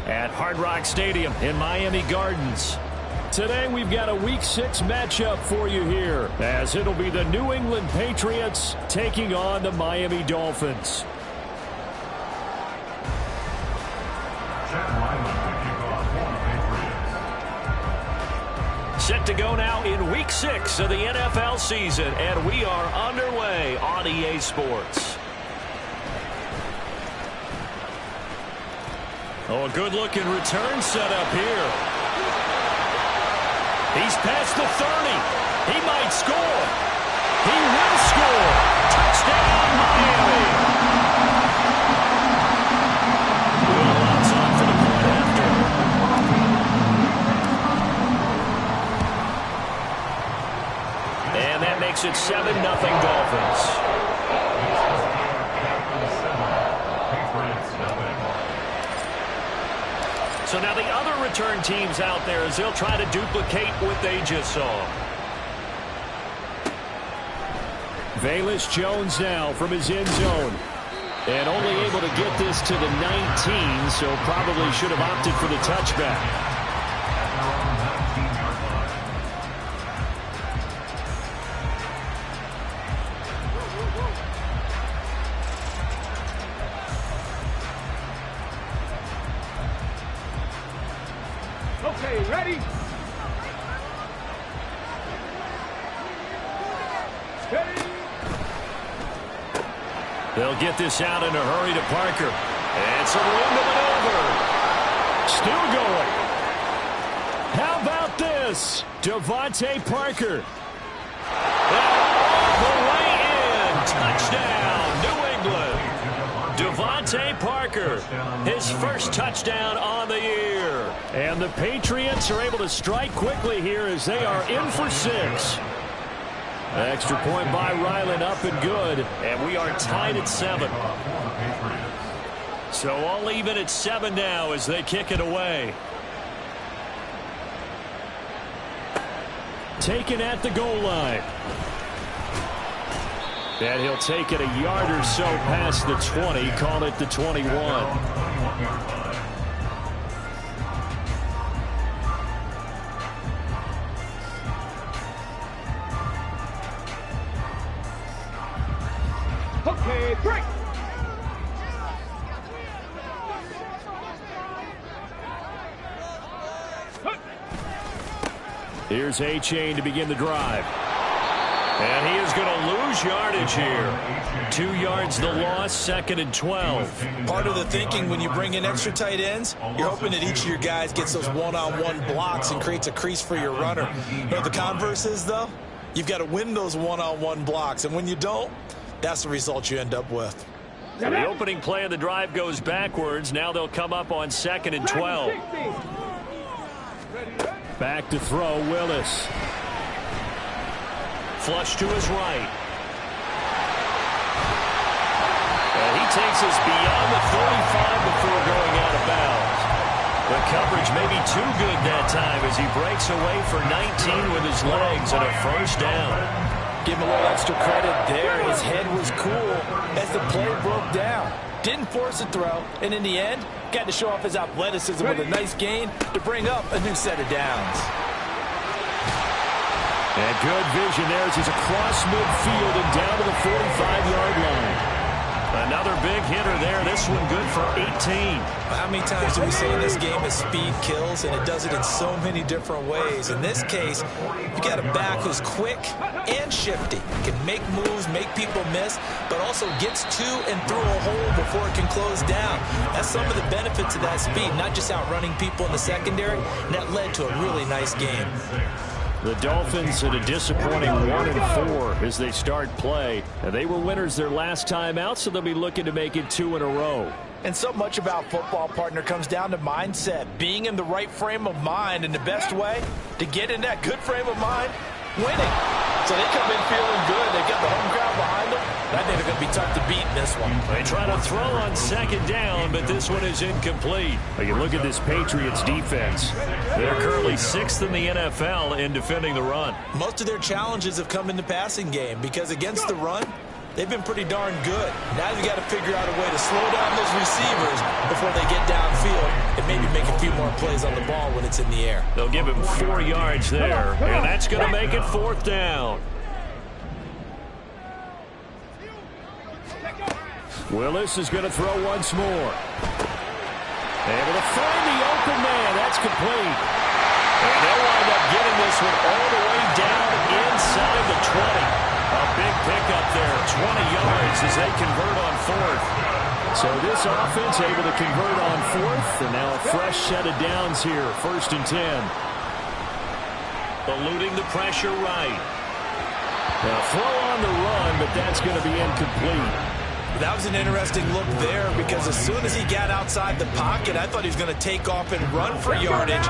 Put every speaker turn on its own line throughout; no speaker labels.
at Hard Rock Stadium in Miami Gardens. Today we've got a Week 6 matchup for you here, as it'll be the New England Patriots taking on the Miami Dolphins. Set to go now in Week 6 of the NFL season, and we are underway on EA Sports. Oh, a good-looking return set up here. He's past the 30. He might score. He will score. Touchdown, Miami. Will lots on for the point after. And that makes it 7-0 Dolphins. So now the other return teams out there as they'll try to duplicate what they just saw. Velus Jones now from his end zone. And only able to get this to the 19, so probably should have opted for the touchback.
Okay, ready? Steady.
They'll get this out in a hurry to Parker. And some room to maneuver. Still going. How about this? Devontae Parker. And all the way in. Touchdown, New England. Devontae Parker, his first touchdown on the year. And the Patriots are able to strike quickly here as they are in for 6. Extra point by Ryland, up and good. And we are tied at 7. So all even at 7 now as they kick it away. Taken at the goal line. And he'll take it a yard or so past the 20, call it the 21.
Okay, break.
Here's A-Chain to begin the drive. And he is going to lose yardage here. 2 yards the loss, 2nd and 12.
Part of the thinking when you bring in extra tight ends, you're hoping that each of your guys gets those one-on-one blocks and creates a crease for your runner. You know what the converse is, though? You've got to win those one-on-one blocks, and when you don't, that's the result you end up with.
So the opening play of the drive goes backwards. Now they'll come up on 2nd and 12. Back to throw, Willis. Flush to his right. And he takes us beyond the 45 before going out of bounds. The coverage may be too good that time as he breaks away for 19 with his legs and a first down.
Give him a little extra credit there. His head was cool as the play broke down. Didn't force a throw, and in the end, got to show off his athleticism with a nice gain to bring up a new set of downs.
And good vision there as he's across midfield and down to the 45-yard line. Another big hitter there. This one good for 18.
How many times do we say in this game that speed kills, and it does it in so many different ways? In this case, you got a back who's quick and shifty. Can make moves, make people miss, but also gets to and through a hole before it can close down. That's some of the benefits of that speed, not just outrunning people in the secondary, and that led to a really nice game.
The Dolphins at a disappointing 1-4 as they start play. And they were winners their last time out, so they'll be looking to make it 2 in a row.
And so much about football, partner, comes down to mindset. Being in the right frame of mind, and the best way to get in that good frame of mind, winning. So they come in feeling good. They've got the home crowd behind them. I think they're going to be tough to beat in this one.
They try to throw on 2nd down, but this one is incomplete. But you look at this Patriots defense. They're currently 6th in the NFL in defending the run.
Most of their challenges have come in the passing game because against the run, they've been pretty darn good. Now you got to figure out a way to slow down those receivers before they get downfield and maybe make a few more plays on the ball when it's in the air.
They'll give him 4 yards there, and that's going to make it 4th down. Willis is going to throw once more. Able to find the open man. That's complete. And they'll wind up getting this one all the way down inside the 20. A big pickup there, 20 yards as they convert on 4th. So this offense able to convert on 4th, and now a fresh set of downs here, 1st and 10. Eluding the pressure right. Now throw on the run, but that's going to be incomplete.
That was an interesting look there because as soon as he got outside the pocket, I thought he was going to take off and run for yardage.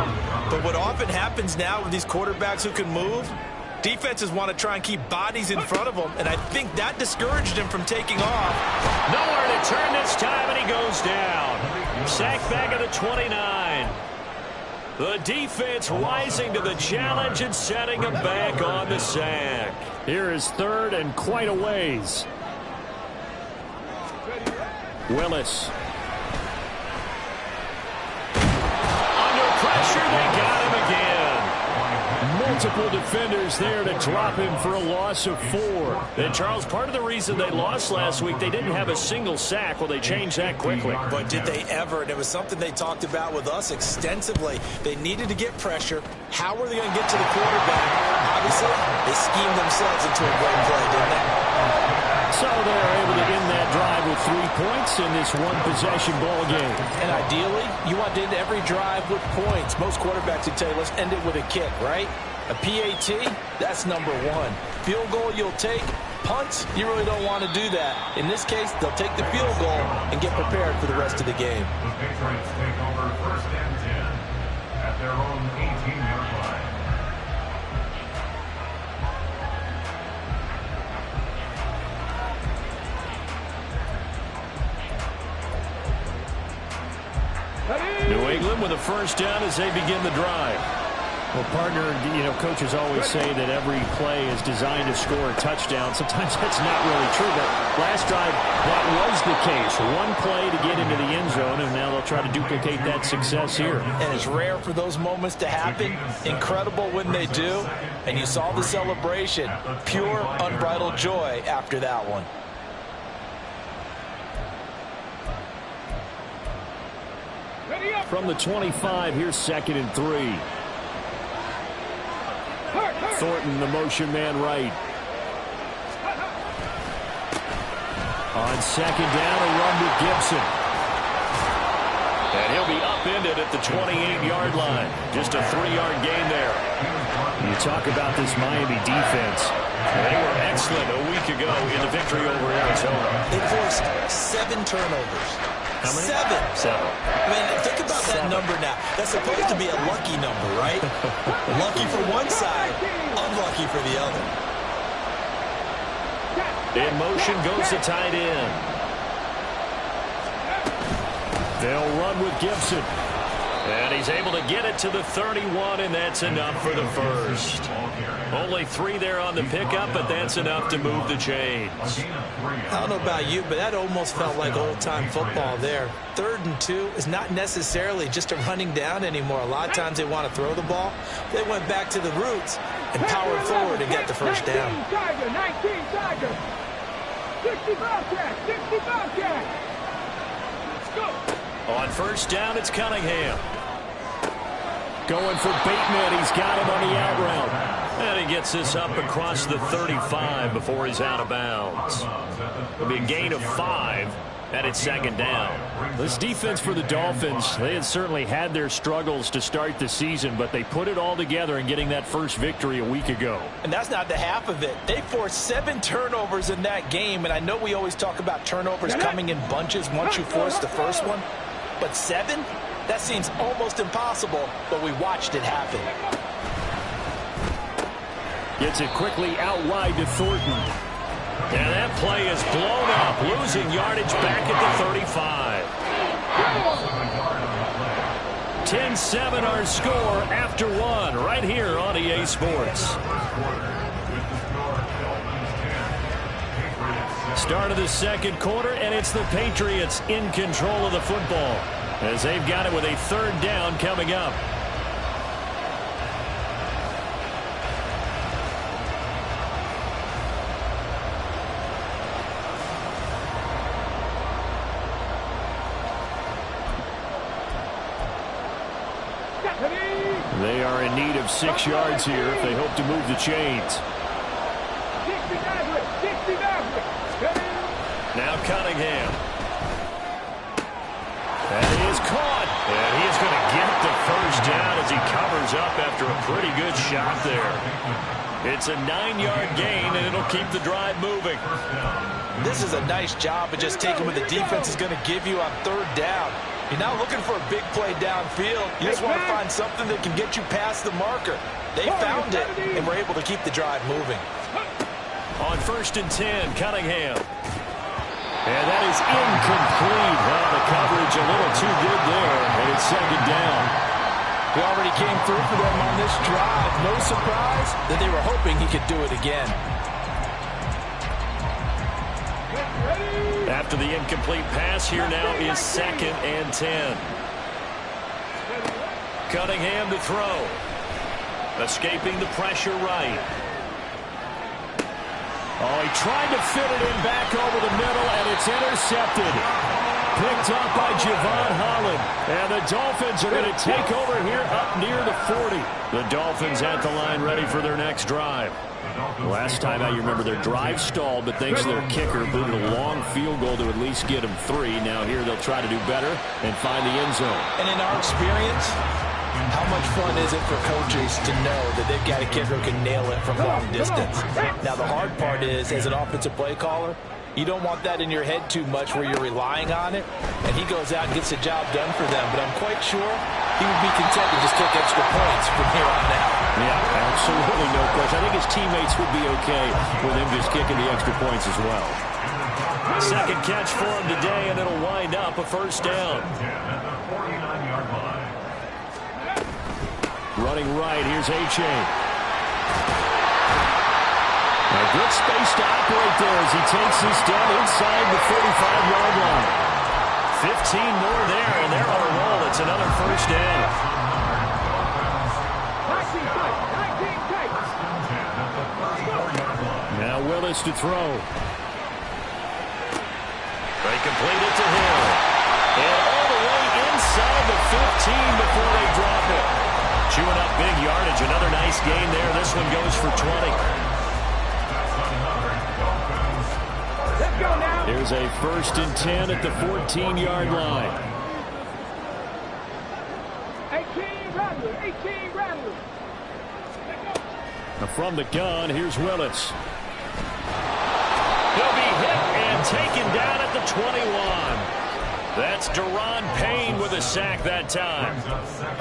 But what often happens now with these quarterbacks who can move, defenses want to try and keep bodies in front of them, and I think that discouraged him from taking off.
Nowhere to turn this time, and he goes down. Sack back at the 29. The defense rising to the challenge and setting him back on the sack. Here is 3rd and quite a ways. Willis. Under pressure, they got him again. Multiple defenders there to drop him for a loss of 4. And, Charles, part of the reason they lost last week, they didn't have a single sack. Well, they changed that quickly.
But did they ever? And it was something they talked about with us extensively. They needed to get pressure. How were they going to get to the quarterback? Obviously, they schemed themselves into a great play, didn't they?
So they're able to end that drive with 3 points in this one-possession ball game.
And ideally, you want to end every drive with points. Most quarterbacks would tell you, let's end it with a kick, right? A PAT, that's number 1. Field goal you'll take. Punts, you really don't want to do that. In this case, they'll take the field goal and get prepared for the rest of the game.
The Patriots take over 1st and 10 at their own 18-yard line.
New England with a 1st down as they begin the drive. Well, partner, coaches always say that every play is designed to score a touchdown. Sometimes that's not really true, but last drive, that was the case. One play to get into the end zone, and now they'll try to duplicate that success here.
And it's rare for those moments to happen. Incredible when they do. And you saw the celebration. Pure, unbridled joy after that one.
From the 25, here's 2nd and 3. Thornton, the motion man right. On 2nd down, a run with Gibson. And he'll be upended at the 28-yard line. Just a 3-yard gain there. You talk about this Miami defense. They were excellent a week ago in the victory over Arizona.
They forced 7 turnovers.
How many?
7.
7.
I mean, think about that number now. That's supposed to be a lucky number, right? Lucky for one side, unlucky for the other.
In motion goes the tight end. They'll run with Gibson. And he's able to get it to the 31, and that's enough for the 1st. Only 3 there on the pickup, but that's enough to move the chains.
I don't know about you, but that almost felt like old-time football there. 3rd and 2 is not necessarily just a running down anymore. A lot of times they want to throw the ball. They went back to the roots and powered forward and got the 1st down.
19 Tiger. 60 Bobcat. 60 Bobcat. Let's go.
On 1st down, it's Cunningham. Going for Bateman. He's got him on the out route. And he gets this up across the 35 before he's out of bounds. It'll be a gain of 5, and it's 2nd down. This defense for the Dolphins, they had certainly had their struggles to start the season, but they put it all together in getting that first victory a week ago.
And that's not the half of it. They forced 7 turnovers in that game, and I know we always talk about turnovers coming in bunches once you force the first one, but 7? That seems almost impossible, but we watched it happen.
Gets it quickly out wide to Thornton. And that play is blown up, losing yardage back at the 35. 10-7 our score after 1 right here on EA Sports. Start of the second quarter, and it's the Patriots in control of the football as they've got it with a third down coming up. They are in need of 6 yards here if they hope to move the chains. Now Cunningham. And he is caught. And he is going to get the first down as he covers up after a pretty good shot there. It's a 9-yard gain, and it'll keep the drive moving.
This is a nice job of just taking what the defense is going to give you on third down. You're not looking for a big play downfield. You just want to find something that can get you past the marker. They found it, and were able to keep the drive moving.
On 1st and 10, Cunningham. And that is incomplete. Well, the coverage a little too good there, and it's second down.
He already came through for them on this drive. No surprise that they were hoping he could do it again.
After the incomplete pass, here now is 2nd and 10. Cunningham to throw. Escaping the pressure right. Oh, he tried to fit it in back over the middle, and it's intercepted. Picked up by Javon Holland. And the Dolphins are going to take over here up near the 40. The Dolphins at the line ready for their next drive. Last time out, you remember their drive stalled, but thanks to their kicker, booted a long field goal to at least get them 3. Now here they'll try to do better and find the end zone.
And in our experience, how much fun is it for coaches to know that they've got a kicker who can nail it from long distance? Now, the hard part is, as an offensive play caller, you don't want that in your head too much where you're relying on it, and he goes out and gets the job done for them. But I'm quite sure he would be content to just kick extra points from here on out.
Yeah, absolutely no question. I think his teammates would be okay with him just kicking the extra points as well. Second catch for him today, and it'll wind up a first down. Running right, here's H.A. A good space to operate there as he takes this down inside the 45-yard line. 15 more there, and they're on a roll. It's another first down. Now Willis to throw. They complete it to Hill. And all the way inside the 15 before they drop it. Chewing up big yardage. Another nice gain there. This one goes for 20. Here's a 1st and 10 at the 14-yard line.
18 Rattler.
From the gun, here's Willis. He'll be hit and taken down at the 21. That's Daron Payne with a sack that time.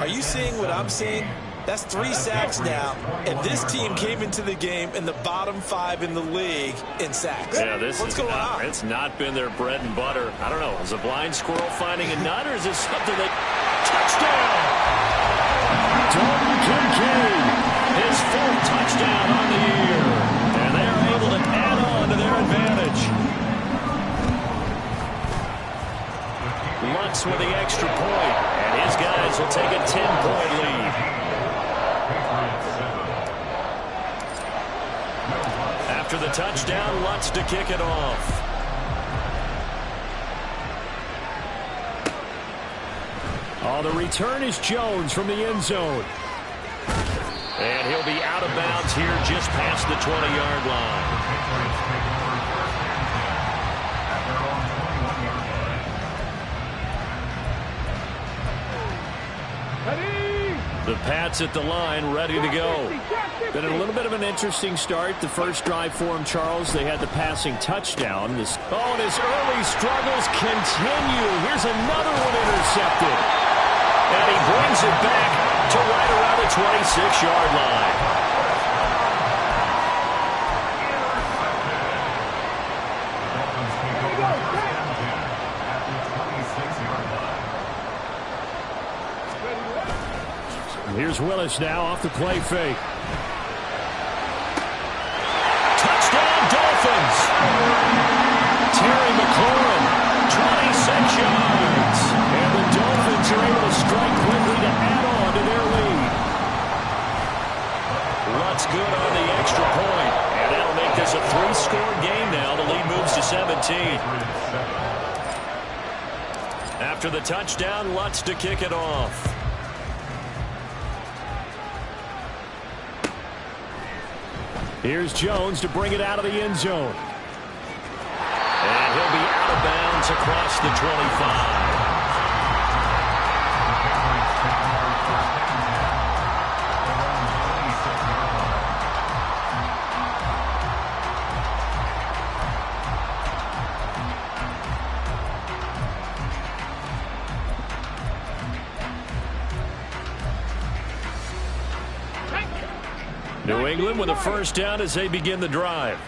Are you seeing what I'm seeing? That's 3 sacks now, and this team came into the game in the bottom 5 in the league in sacks.
Yeah,
What's going on?
It's not been their bread and butter. I don't know. Is a blind squirrel finding a nut, or is this something that... Touchdown! Dalton Kincaid, his 4th touchdown on the year. And they're able to add on to their advantage. Lutz with the extra point, and his guys will take a 10-point lead. After the touchdown, Lutz to kick it off. Oh, the return is Jones from the end zone. And he'll be out of bounds here just past the 20-yard line. The Pats at the line, ready to go. Been a little bit of an interesting start. The first drive for him, Charles, they had the passing touchdown. And his early struggles continue. Here's another one intercepted. And he brings it back to right around the 26-yard line. Here's Willis now off the play fake. Touchdown, Dolphins! strike quickly to add on to their lead. Lutz good on the extra point. And that'll make this a 3-score game now. The lead moves to 17. After the touchdown, Lutz to kick it off. Here's Jones to bring it out of the end zone. And he'll be out of bounds across the 25. New England with a first down as they begin the drive.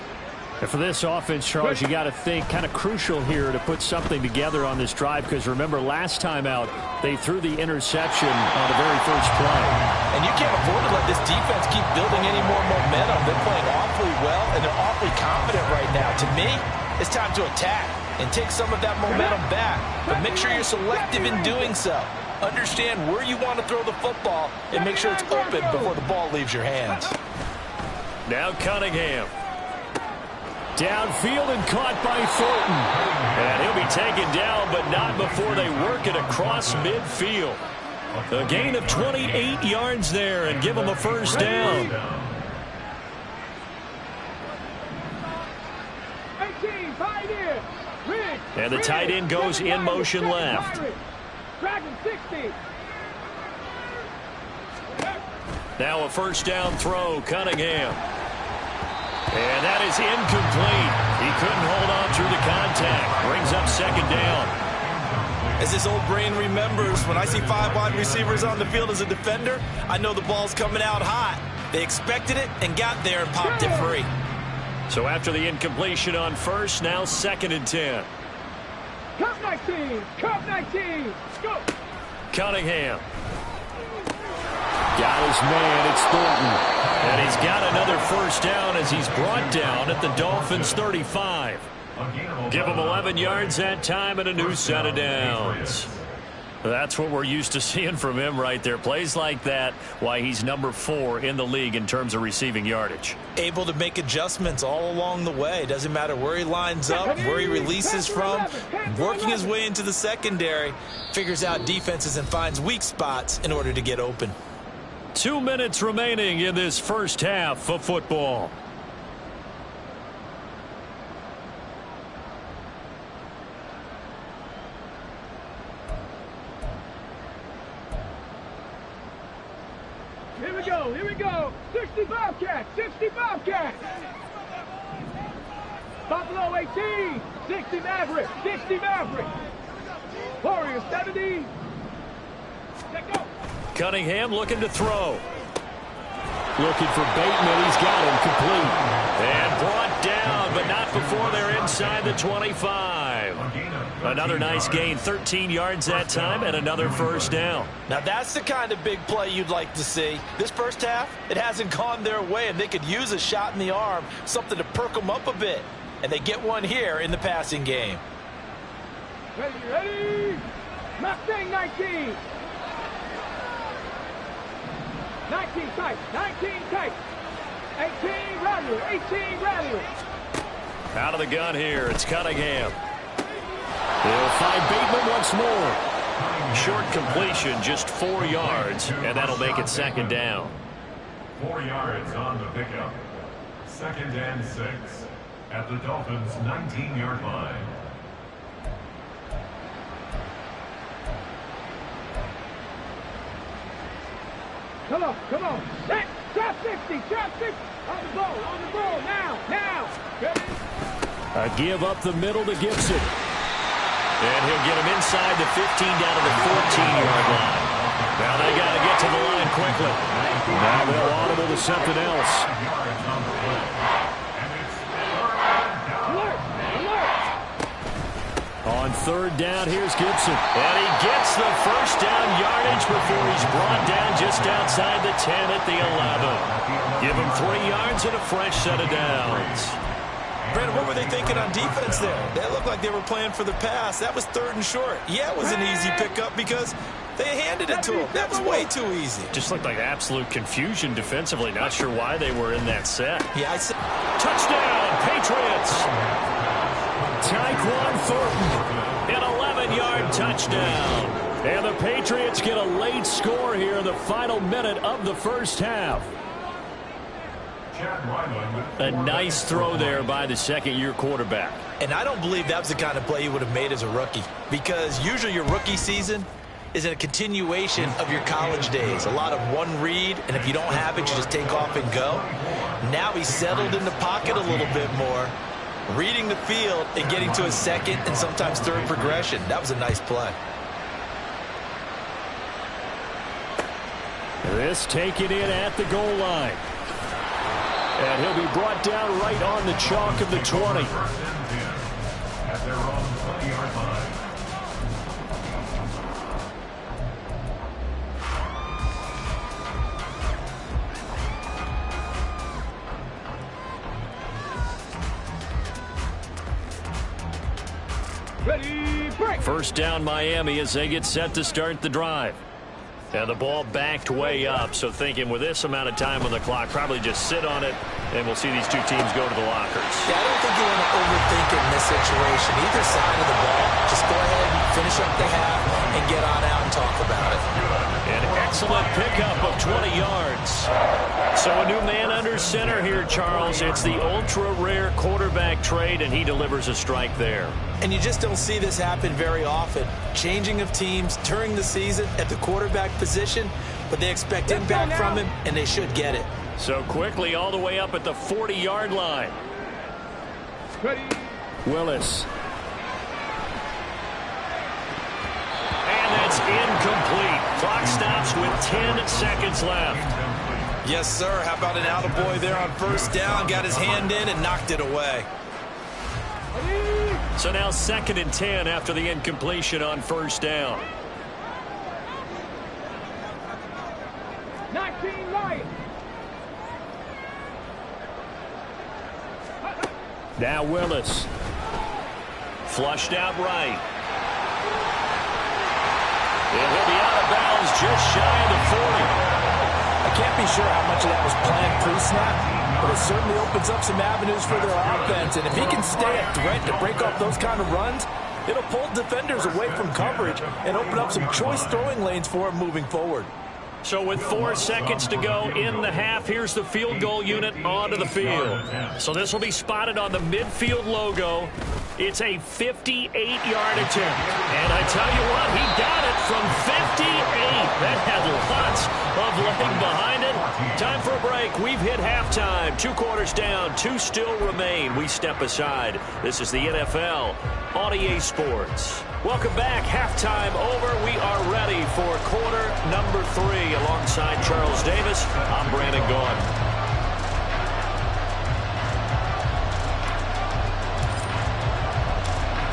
And for this offense, Charles, you got to think kind of crucial here to put something together on this drive, because remember last time out they threw the interception on the very first play.
And you can't afford to let this defense keep building any more momentum. They're playing awfully well, and they're awfully confident right now. To me, it's time to attack and take some of that momentum back. But make sure you're selective in doing so. Understand where you want to throw the football and make sure it's open before the ball leaves your hands.
Now Cunningham. Downfield and caught by Thornton. And he'll be taken down, but not before they work it across midfield. A gain of 28 yards there and give them a first down.
18, tight end.
And the tight end goes in motion left.
Dragon 60.
Now a first down throw, Cunningham. And that is incomplete. He couldn't hold on through the contact. Brings up second down.
As his old brain remembers, when I see 5 wide receivers on the field as a defender, I know the ball's coming out hot. They expected it and got there and popped it free.
So after the incompletion on first, now 2nd and 10.
Cup 19. Cup 19. Go.
Cunningham. Got his man, it's Thornton. And he's got another first down as he's brought down at the Dolphins' 35. Give him 11 yards that time and a new set of downs. That's what we're used to seeing from him right there. Plays like that, why he's number 4 in the league in terms of receiving yardage.
Able to make adjustments all along the way. Doesn't matter where he lines up, where he releases from. Working his way into the secondary. Figures out defenses and finds weak spots in order to get open.
2 minutes remaining in this first half of football.
Here we go. Here we go. 60 Bobcats. 60 Bobcats. Buffalo 18. 60 Maverick. 60 Maverick. Warriors 70. Let go.
Cunningham looking to throw. Looking for Bateman. He's got him complete. And brought down, but not before they're inside the 25. Another nice gain. 13 yards that time and another first down.
Now that's the kind of big play you'd like to see. This first half, it hasn't gone their way, and they could use a shot in the arm, something to perk them up a bit. And they get one here in the passing game.
Ready, ready. Mustang 19. 19 tight, 19 tight. 18 Rattler, 18 Rattler.
Out of the gun here, it's Cunningham. They'll find Bateman once more. Short completion, just 4 yards, and that'll make it 2nd down.
4 yards on the pickup. 2nd and 6 at the Dolphins' 19-yard line.
Come on, come on. Set, drop 60, drop 60. On the ball, now. Ready?
A give up the middle to Gibson. And he'll get him inside the 15 down to the 14-yard line. Now they got to get to the line quickly. Now they'll audible to something else.
Alert, alert.
On 3rd down, here's Gibson. And he gets the first down yardage before he's brought down just outside the 10 at the 11. Give him 3 yards and a fresh set of downs.
Brandon, what were they thinking on defense there? They looked like they were playing for the pass. That was 3rd and short. Yeah, it was an easy pickup because They handed it to him. That was way too easy.
Just looked like absolute confusion defensively. Not sure why they were in that set.
Yeah, I said.
Touchdown, Patriots. Tyquan Thornton, an 11-yard touchdown. And the Patriots get a late score here in the final minute of the first half. A nice throw there by the second-year quarterback.
And I don't believe that was the kind of play he would have made as a rookie, because usually your rookie season is a continuation of your college days. A lot of one read, and if you don't have it, you just take off and go. Now he's settled in the pocket a little bit more, reading the field and getting to a second and sometimes third progression. That was a nice play.
This taken in at the goal line. And he'll be brought down right on the chalk of the 20.
At their own 20-yard line.
Ready, break.
First down Miami as they get set to start the drive. And the ball backed way up, so thinking with this amount of time on the clock, probably just sit on it, and we'll see these two teams go to the lockers.
Yeah, I don't think you want to overthink it in this situation. Either side of the ball, just go ahead and finish up the half and get on out and talk about it.
An excellent pickup of 20 yards. So a new man under center here, Charles. It's the ultra-rare quarterback trade, and he delivers a strike there.
And you just don't see this happen very often. Changing of teams during the season at the quarterback position, but they expect impact from him, and they should get it.
So quickly all the way up at the 40-yard line.
Ready.
Willis. And that's incomplete. Clock stops with 10 seconds left.
Yes, sir. How about an attaboy there on first down? Got his hand in and knocked it away.
So now 2nd and 10 after the incompletion on first down.
19 Lions.
Now Willis. Flushed out right. And he'll be out of bounds just shy of the 40.
I can't be sure how much of that was planned pre-snap, but it certainly opens up some avenues for their offense. And if he can stay a threat to break off those kind of runs, it'll pull defenders away from coverage and open up some choice throwing lanes for him moving forward.
So with 4 seconds to go in the half, here's the field goal unit onto the field. So this will be spotted on the midfield logo. It's a 58-yard attempt. And I tell you what, he got it from 58. That had lots of leg behind it. Time for a break. We've hit halftime. 2 quarters down, 2 still remain. We step aside. This is the NFL on EA Sports. Welcome back. Halftime over. We are ready for quarter number 3. Alongside Charles Davis, I'm Brandon Gaudin.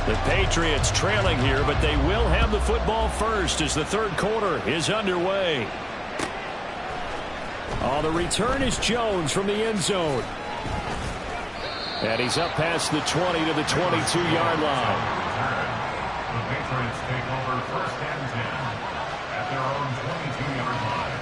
The Patriots trailing here, but they will have the football first as the third quarter is underway. Oh, the return is Jones from the end zone. And he's up past the 20 to the 22-yard line.
The Patriots take over first and 10 at their own 22-yard line.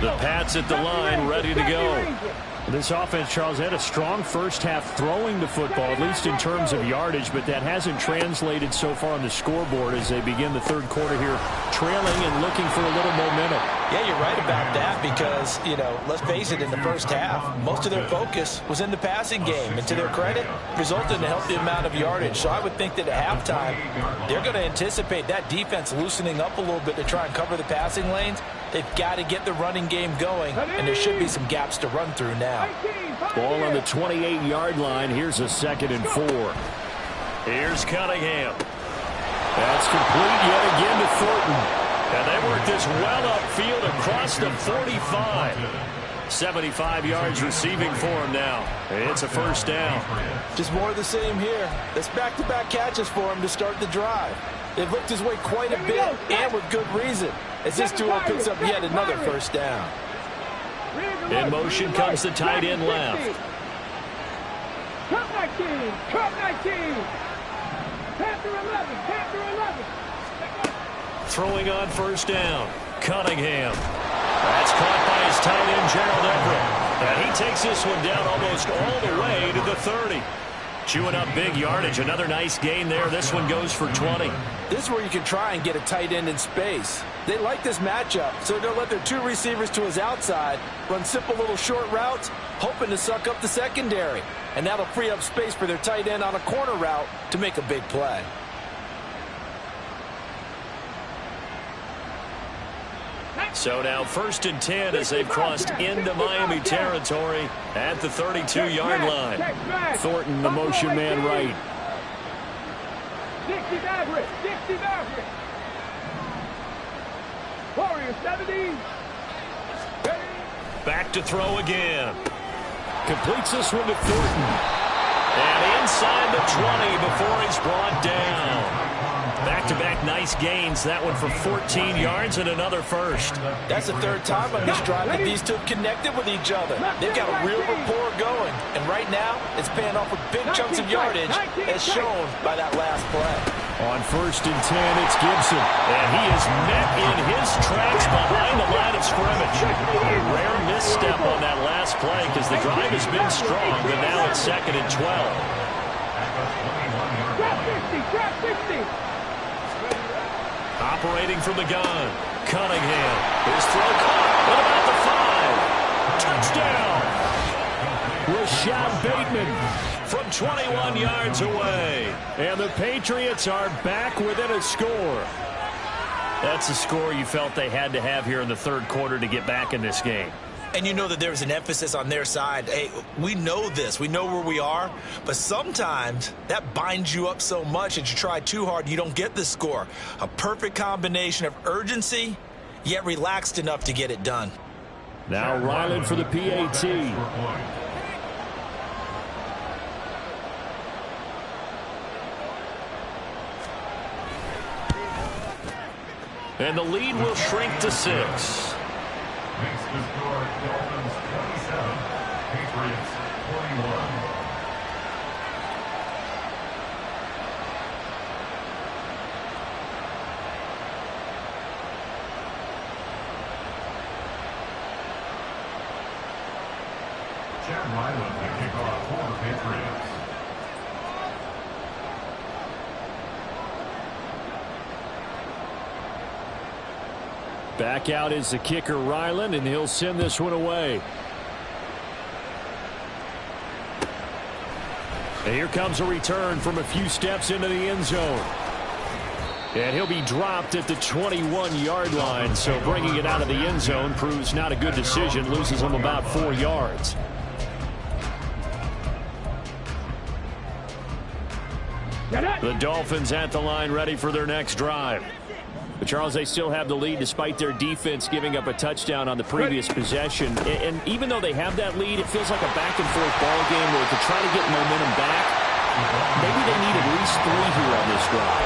The Pats at the line, ready to go. This offense, Charles, had a strong first half throwing the football, at least in terms of yardage, but that hasn't translated so far on the scoreboard as they begin the third quarter here, trailing and looking for a little momentum.
Yeah, you're right about that because, you know, let's face it, in the first half, most of their focus was in the passing game. And to their credit, resulted in a healthy amount of yardage. So I would think that at halftime, they're going to anticipate that defense loosening up a little bit to try and cover the passing lanes. They've got to get the running game going, and there should be some gaps to run through now.
Ball on the 28-yard line. Here's a 2nd and 4. Here's Cunningham. That's complete yet again to Thornton. And they work this well upfield across the 45. 75 yards receiving for him now. It's a first down.
Just more of the same here. That's back-to-back catches for him to start the drive. They've looked his way quite a bit, and with good reason, as this duo picks up yet another first down.
In motion comes the tight end left.
Cup 19, Cup 19. Panther 11, Panther 11.
Throwing on first down. Cunningham. That's caught by his tight end, Gerald Everett. And he takes this one down almost all the way to the 30. Chewing up big yardage. Another nice gain there. This one goes for 20.
This is where you can try and get a tight end in space. They like this matchup, so they'll let their two receivers to his outside run simple little short routes, hoping to suck up the secondary. And that'll free up space for their tight end on a corner route to make a big play.
So now 1st and 10 as they've crossed into Miami territory at the 32-yard line. Thornton, the motion man right.
Dixie Maverick, Dixie Maverick. Warrior 70.
Back to throw again. Completes this one to Thornton. And inside the 20 before he's brought down. Back-to-back nice gains. That one for 14 yards and another first.
That's the third time on this drive that these two have connected with each other. They've got a real rapport going. And right now, it's paying off with big chunks of yardage, as shown by that last play.
On 1st and 10, it's Gibson. And he is met in his tracks behind the line of scrimmage. A rare misstep on that last play because the drive has been strong, but now it's 2nd and 12.
Trap 60, trap 60.
Operating from the gun. Cunningham. His throw caught. What about the 5? Touchdown. Rashad Bateman from 21 yards away. And the Patriots are back within a score. That's a score you felt they had to have here in the 3rd quarter to get back in this game.
And you know that there's an emphasis on their side. Hey, we know this. We know where we are. But sometimes that binds you up so much that you try too hard and you don't get the score. A perfect combination of urgency, yet relaxed enough to get it done.
Now Ryland for the PAT. And the lead will shrink to 6.
Makes the score Dolphins 27, Patriots 41. Chad Ryland to kick off for the Patriots.
Back out is the kicker, Ryland, and he'll send this one away. And here comes a return from a few steps into the end zone. And he'll be dropped at the 21-yard line, so bringing it out of the end zone proves not a good decision, loses him about 4 yards. The Dolphins at the line ready for their next drive. But Charles, they still have the lead despite their defense giving up a touchdown on the previous possession. And even though they have that lead, it feels like a back-and-forth ball game where to try to get momentum back, maybe they need at least 3 here on this drive.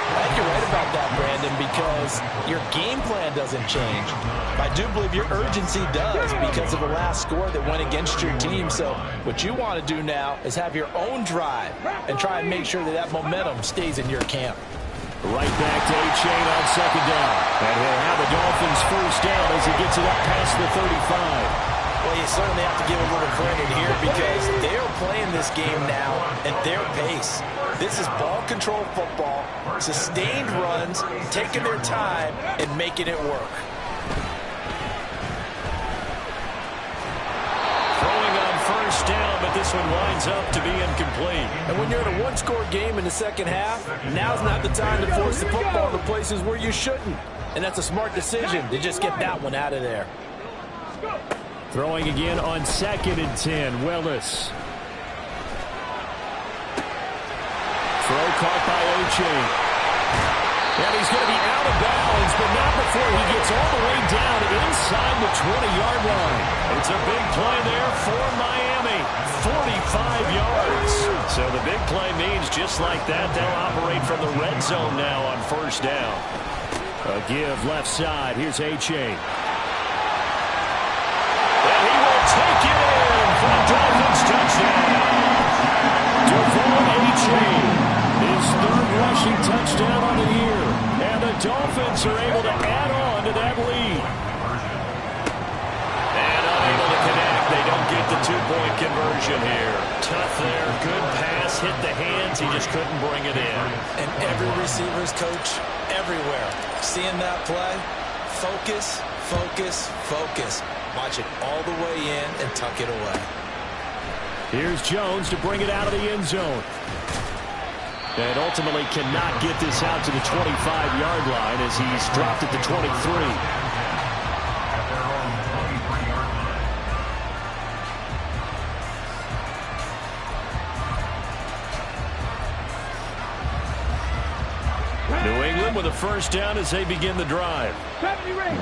I think you're right about that, Brandon, because your game plan doesn't change. I do believe your urgency does because of the last score that went against your team. So what you want to do now is have your own drive and try and make sure that that momentum stays in your camp.
Right back to A-Chain on 2nd down. And he'll have the Dolphins first down as he gets it up past the 35.
Well, you certainly have to give a little credit here because they're playing this game now at their pace. This is ball control football, sustained runs, taking their time and making it work.
Throwing on first down, but this one winds up to be incomplete.
And when you're in a one-score game in the second half, now's not the time to force the football to places where you shouldn't. And that's a smart decision to just get that one out of there.
Throwing again on 2nd and 10, Willis. Throw caught by A-Chain. And he's going to be out of bounds, but not before he gets all the way down inside the 20-yard line. It's a big play there for Miami. 45 yards. So the big play means just like that, they'll operate from the red zone now on first down. A give left side. Here's A-Chain. And Dolphins are able to add on to that lead. And unable to connect. They don't get the two-point conversion here. Tough there. Good pass. Hit the hands. He just couldn't bring it in.
And every receiver's coach everywhere. Seeing that play, focus, focus, focus. Watch it all the way in and tuck it away.
Here's Jones to bring it out of the end zone. And ultimately cannot get this out to the 25-yard line as he's dropped at the 23. New England with a first down as they begin the drive.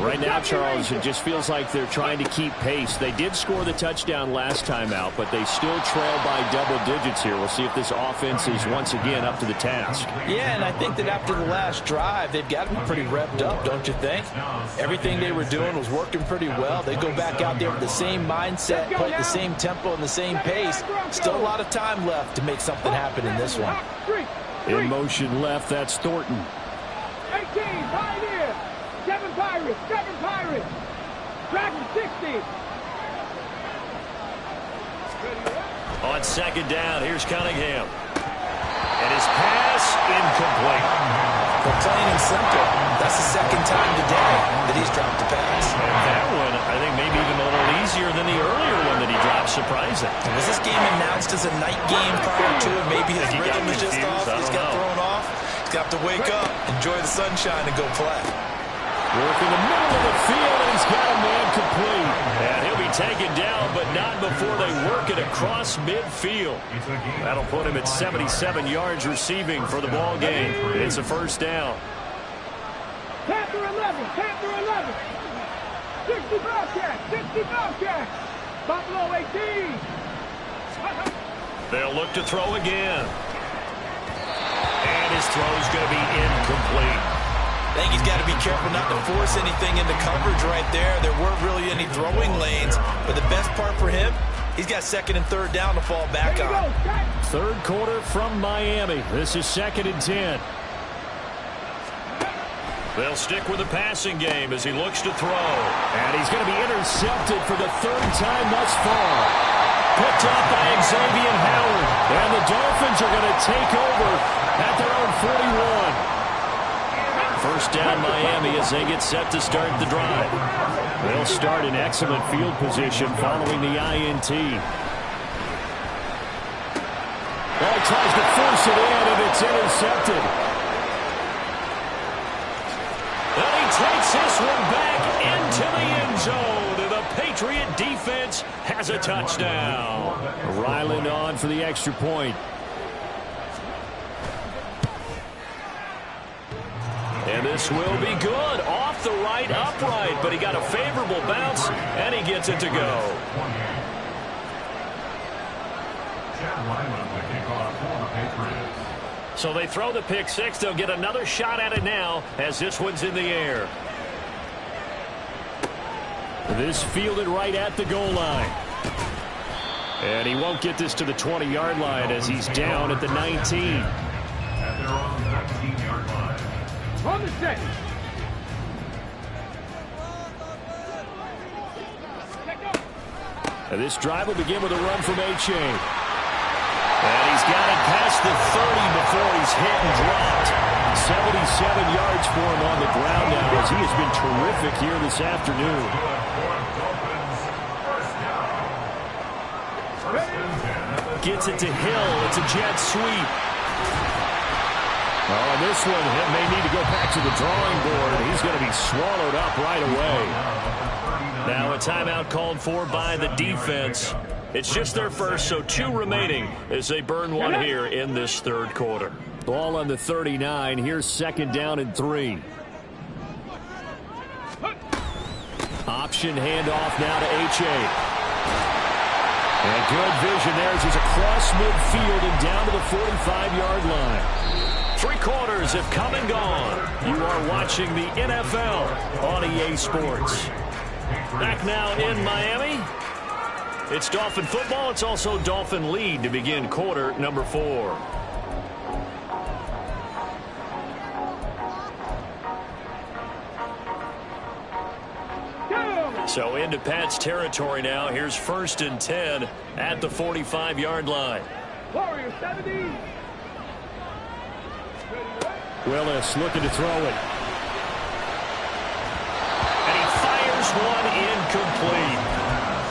Right now, Charles, it just feels like they're trying to keep pace. They did score the touchdown last time out, but they still trail by double digits here. We'll see if this offense is once again up to the task.
Yeah, and I think that after the last drive, they've got to be pretty revved up, don't you think? Everything they were doing was working pretty well. They go back out there with the same mindset, play the same tempo and the same pace. Still a lot of time left to make something happen in this one.
In motion left, that's Thornton.
18, Pioneer. 7 Pirates, 7 Pirates. Dragon 60.
On second down, here's Cunningham. And his pass incomplete.
Well, plain and simple, that's the second time today that he's dropped the pass.
And that one, I think maybe even a little easier than the earlier one that he dropped, surprising.
Was this game announced as a night game prior to it? Maybe his rhythm is just off. He's got thrown off. He's got to wake up, enjoy the sunshine, and go play.
Work in the middle of the field, and he's got a man complete. And he'll be taken down, but not before they work it across midfield. That'll put him at 77 yards receiving for the ball game. It's a first down.
Panther 11, Panther 11. 60 Bobcats, 60 Bobcats. Buffalo 18.
They'll look to throw again. And his throw's going to be incomplete.
I think he's got to be careful not to force anything into coverage right there. There weren't really any throwing lanes, but the best part for him, he's got second and third down to fall back on.
Third quarter from Miami. This is 2nd and 10. They'll stick with the passing game as he looks to throw. And he's going to be intercepted for the third time thus far. Picked up by Xavier Howard. And the Dolphins are going to take over at their own 41. First down Miami as they get set to start the drive. They'll start in excellent field position following the INT. Well, he tries to force it in, and it's intercepted. And he takes this one back into the end zone. And the Patriot defense has a touchdown. Ryland on for the extra point. And this will be good. Off the right upright, but he got a favorable bounce, and he gets it to go. So they throw the pick six. They'll get another shot at it now as this one's in the air. This fielded right at the goal line. And he won't get this to the 20-yard line as he's down at the 19.
At their own 19-yard line.
On the set.
And this drive will begin with a run from H.A. And he's got it past the 30 before he's hit and dropped. 77 yards for him on the ground now as he has been terrific here this afternoon. Gets it to Hill. It's a jet sweep. Oh, and this one may need to go back to the drawing board. He's going to be swallowed up right away. Now a timeout called for by the defense. It's just their first, so 2 remaining as they burn one here in this third quarter. Ball on the 39. Here's 2nd down and 3. Option handoff now to H.A. And good vision there as he's across midfield and down to the 45-yard line. 3 quarters have come and gone. You are watching the NFL on EA Sports. Back now in Miami. It's Dolphin football. It's also Dolphin lead to begin quarter number 4. So into Pat's territory now. Here's 1st and 10 at the 45-yard line.
Warrior 70.
Willis looking to throw it. And he fires one incomplete.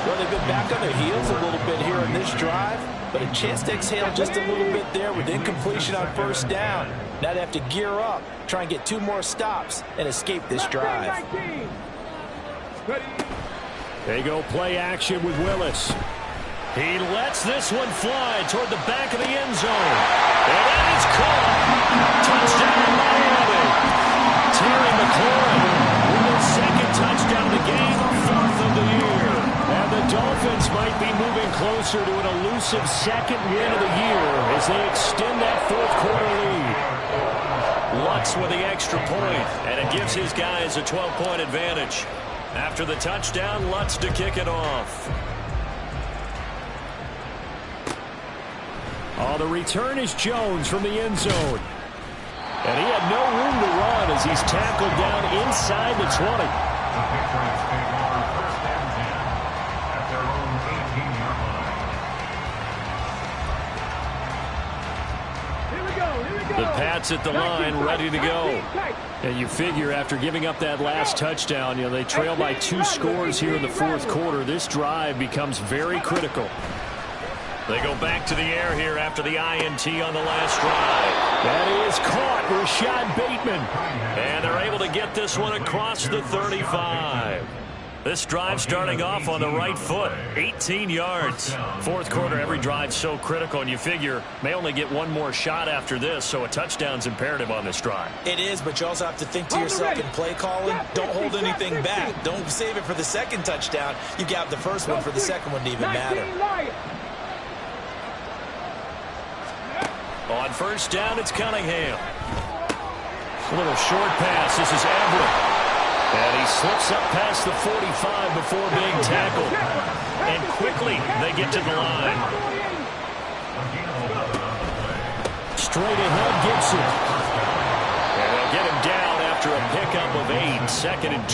Well, they've been back on their heels a little bit here in this drive, but a chance to exhale just a little bit there with incompletion on 1st down. Now they have to gear up, try and get 2 more stops, and escape this drive.
They go play action with Willis. He lets this one fly toward the back of the end zone. And that is caught. Touchdown, Miami. Terry McLaurin with his 2nd touchdown of the game, 4th of the year. And the Dolphins might be moving closer to an elusive 2nd win of the year as they extend that 4th quarter lead. Lutz with the extra point, and it gives his guys a 12-point advantage. After the touchdown, Lutz to kick it off. Oh, the return is Jones from the end zone. And he had no room to run as he's tackled down inside the 20.
The Patriots take over 1st and 10 at their own 18-yard line.
Here we go.
The Pats at the line, ready to go. And you figure after giving up that last touchdown, they trail by 2 scores here in the 4th quarter. This drive becomes very critical. They go back to the air here after the INT on the last drive. That is caught, Rashad Bateman. And they're able to get this one across the 35. This drive starting off on the right foot, 18 yards. 4th quarter, every drive so critical, and you figure may only get 1 more shot after this, so a touchdown's imperative on this drive.
It is, but you also have to think to yourself in play calling, don't hold anything back. Don't save it for the 2nd touchdown. You got the 1st one for the 2nd one to even matter.
On 1st down, it's Cunningham. A little short pass. This is Everett. And he slips up past the 45 before being tackled. And quickly, they get to the line. Straight ahead, Gibson. And they'll get him down after a pickup of 8, 2nd and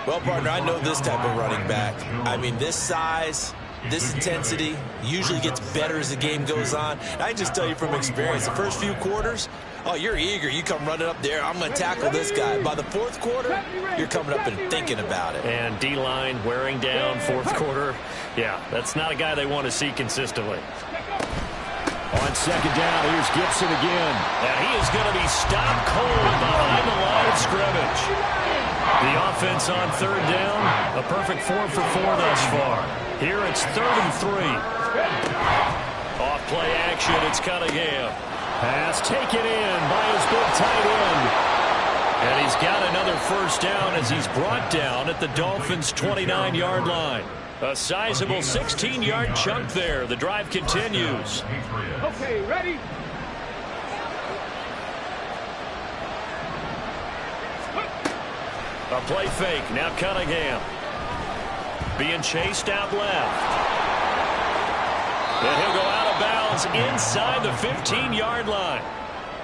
2.
Well, partner, I know this type of running back. I mean, this size, this intensity usually gets better as the game goes on. And I just tell you from experience, the first few quarters, oh, you're eager. You come running up there. I'm going to tackle this guy. By the 4th quarter, you're coming up and thinking about it.
And D-line wearing down 4th quarter. Yeah, that's not a guy they want to see consistently. On 2nd down, here's Gibson again. And he is going to be stopped cold behind the line of scrimmage. The offense on 3rd down, a perfect 4 for 4 thus far. Here it's 3rd and 3. Off play action, it's Cunningham. Pass taken in by his big tight end. And he's got another 1st down as he's brought down at the Dolphins' 29-yard line. A sizable 16-yard chunk there. The drive continues.
Okay, ready?
A play fake. Now Cunningham. Being chased out left. And he'll go out of bounds inside the 15-yard line.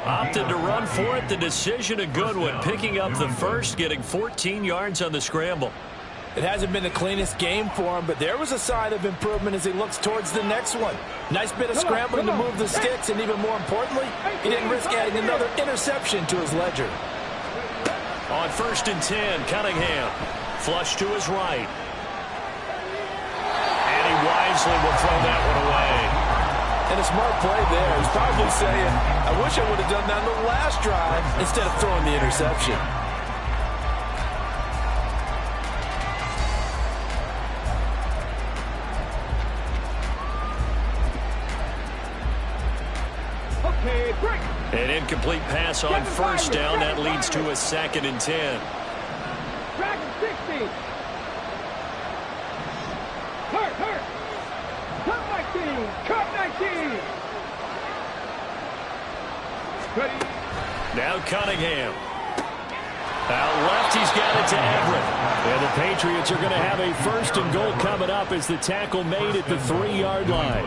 Opted to run for it. The decision a good one. Picking up the 1st, getting 14 yards on the scramble.
It hasn't been the cleanest game for him, but there was a sign of improvement as he looks towards the next one. Nice bit of scrambling to move the sticks, and even more importantly, he didn't risk adding another interception to his ledger.
On 1st and 10, Cunningham. Flush to his right. And he wisely will throw that one away.
And a smart play there. He's probably saying, I wish I would have done that on the last drive instead of throwing the interception.
Okay, break.
An incomplete pass on 1st down. That leads to a 2nd and 10.
Dragon 60. Hurt. Cut 19. Ready.
Now Cunningham. Out left, he's got it to Everett. And the Patriots are going to have a 1st and goal coming up as the tackle made at the 3-yard line.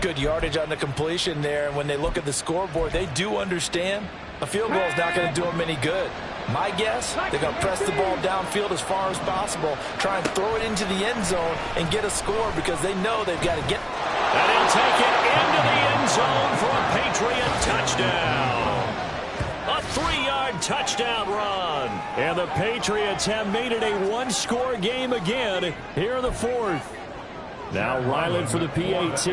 Good yardage on the completion there, and when they look at the scoreboard, they do understand a field goal is not going to do them any good. My guess, they're going to press the ball downfield as far as possible, try and throw it into the end zone and get a score because they know they've got to get.
And he'll take it into the end zone for a Patriot touchdown. A 3-yard touchdown run. And the Patriots have made it a one-score game again here in the fourth. Now Ryland for the PAT.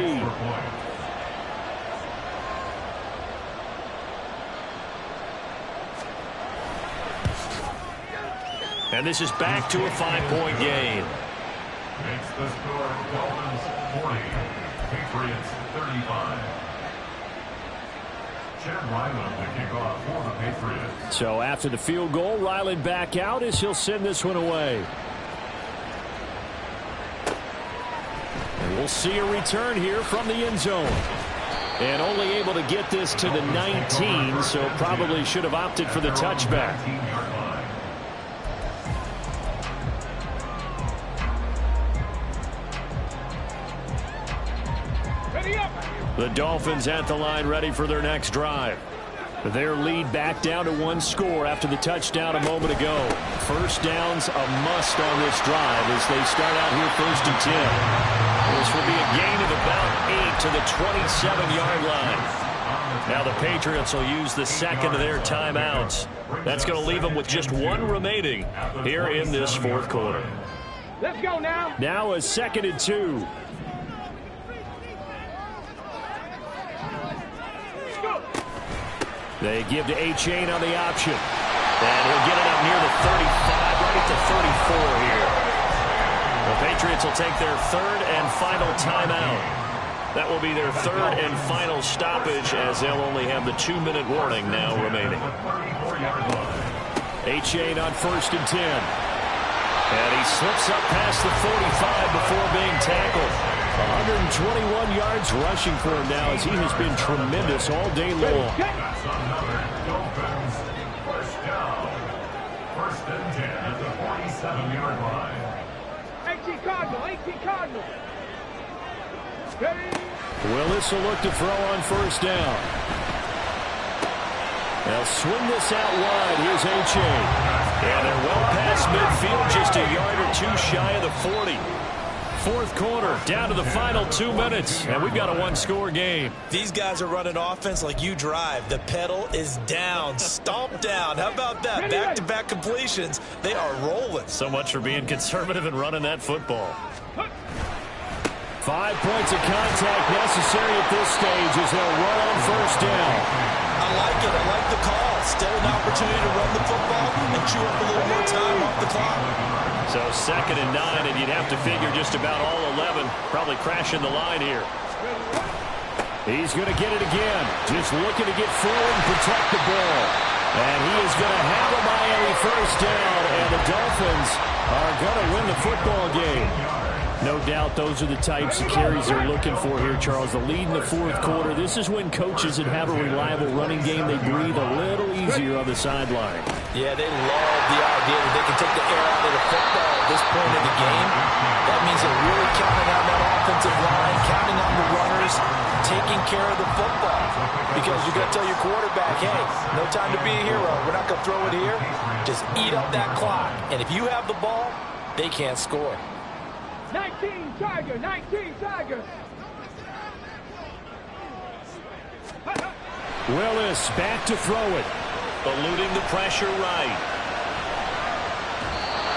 And this is back to a 5-point game.
Makes the score Dolphins 40, Patriots 35. Chad Ryland to kick off for the Patriots.
So after the field goal, Ryland back out as he'll send this one away. And we'll see a return here from the end zone. And only able to get this to the 19, so probably should have opted for the touchback. The Dolphins at the line ready for their next drive. Their lead back down to 1 score after the touchdown a moment ago. First down's a must on this drive as they start out here 1st and 10. This will be a gain of about 8 to the 27-yard line. Now the Patriots will use the second of their timeouts. That's going to leave them with just 1 remaining here in this 4th quarter.
Let's go now.
Now a 2nd and 2. They give to Achane on the option. And he'll get it up near the 35, right at the 34 here. The Patriots will take their 3rd and final timeout. That will be their 3rd and final stoppage as they'll only have the 2-minute warning now remaining. Achane on 1st and 10. And he slips up past the 45 before being tackled. 121 yards rushing for him now as he has been tremendous all day long.
That's another Dolphins first down. 1st and 10 at the 47-yard line.
18 Cardinal.
Willis will look to throw on 1st down. They'll swing this out wide. Here's Achane. And they're well past midfield, just a yard or 2 shy of the 40. 4th quarter, down to the final 2 minutes, and we've got a 1-score game.
These guys are running offense like you drive. The pedal is down, stomp down. How about that? Back-to-back completions. They are rolling.
So much for being conservative and running that football. 5 points of contact necessary at this stage as they'll run on 1st down.
I like it. I like the call. Still an opportunity to run the football and chew up a little more time off the clock.
So 2nd and 9, and you'd have to figure just about all 11 probably crashing the line here. He's going to get it again. Just looking to get forward and protect the ball. And he is going to have a Miami 1st down, and the Dolphins are going to win the football game. No doubt those are the types of carries they're looking for here, Charles. The lead in the 4th quarter. This is when coaches that have a reliable running game, they breathe a little easier on the sideline.
Yeah, they love the idea that they can take the air out of the football at this point in the game. That means they're really counting on that offensive line, counting on the runners, taking care of the football. Because you're going to tell your quarterback, hey, no time to be a hero. We're not going to throw it here. Just eat up that clock. And if you have the ball, they can't score.
19 Tiger.
Willis back to throw it. Eluding the pressure right.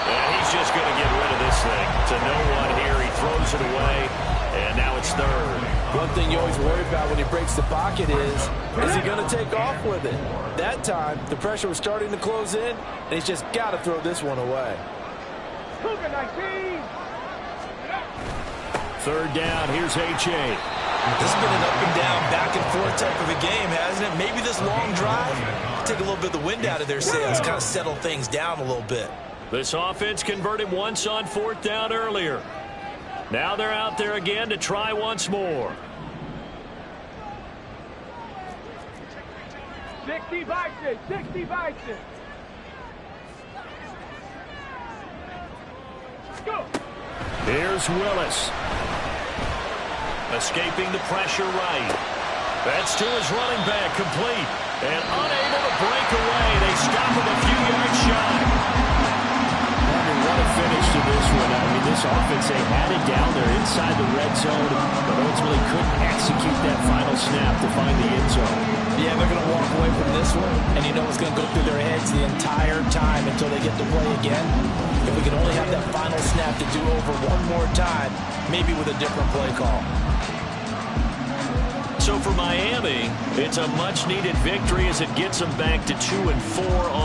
And he's just going to get rid of this thing. To no one here. He throws it away. And now it's 3rd.
One thing you always worry about when he breaks the pocket is he going to take off with it? That time, the pressure was starting to close in, and he's just got to throw this one away.
3rd down. Here's Achane.
This has been an up and down, back and forth type of a game, hasn't it? Maybe this long drive, take a little bit of the wind out of their sails, kind of settle things down a little bit.
This offense converted once on 4th down earlier. Now they're out there again to try once more.
60 Vikings. Go.
Here's Willis. Escaping the pressure right. That's to his running back, complete. And unable to break away. They stop him a few yards as they had it down there inside the red zone, but ultimately couldn't execute that final snap to find the end zone.
Yeah, they're going to walk away from this one, and you know it's going to go through their heads the entire time until they get to play again. If we can only have that final snap to do over one more time, maybe with a different play call.
So for Miami, it's a much-needed victory as it gets them back to 2-4 on